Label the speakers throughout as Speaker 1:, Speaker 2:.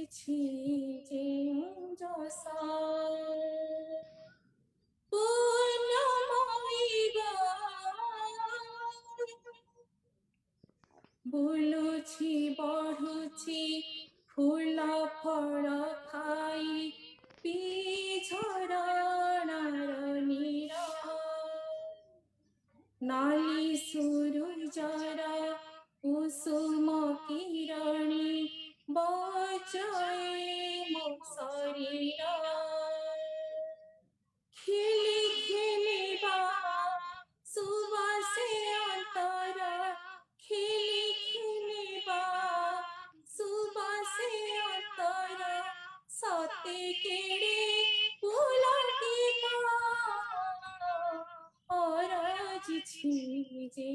Speaker 1: अछि जेउ जसा पूर्णमयी बुलुछि बढ़ुछि फूल फल खाई झरणार नीर नाली सूरुजर कुसुम किरणी बचाए मो शरीर खिली खिलिबा सुबासे अंतर खिली खिलिबा सुबासे अंतर सते केड़े पुलटिका অরাজিছি যে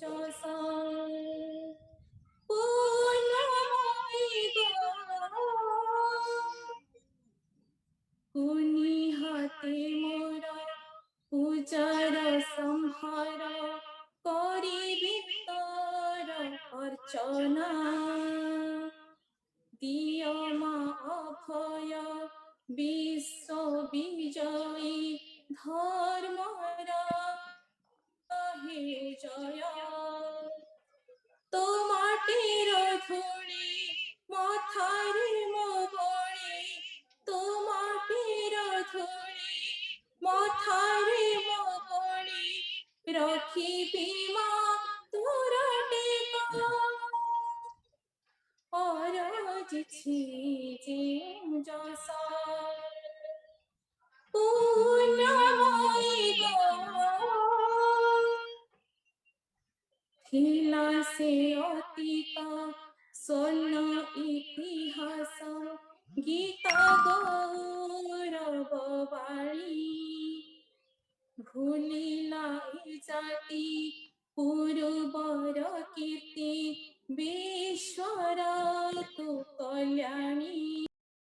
Speaker 1: জসা পূর্ণময়ী কুনি হাতে মোর পূজার সংহার করিবি তোর অর্চনা দিয় মা অভয় বিশ্ব বিজয়ী ধর্মর হে জয় তোমাটির ধূলি মাথারে মো বড়ি তোমাটির ধূলি মাথারে মো বড়ি রখিবি মা তোর টেকা অরাজিছি যে জসা पूर्णमयी थिला से अतीत स्वर्ण इतिहास गीत गौरव बाणी भूलिला जाति पूर्वर कीर्ति विश्वर तु कल्याणी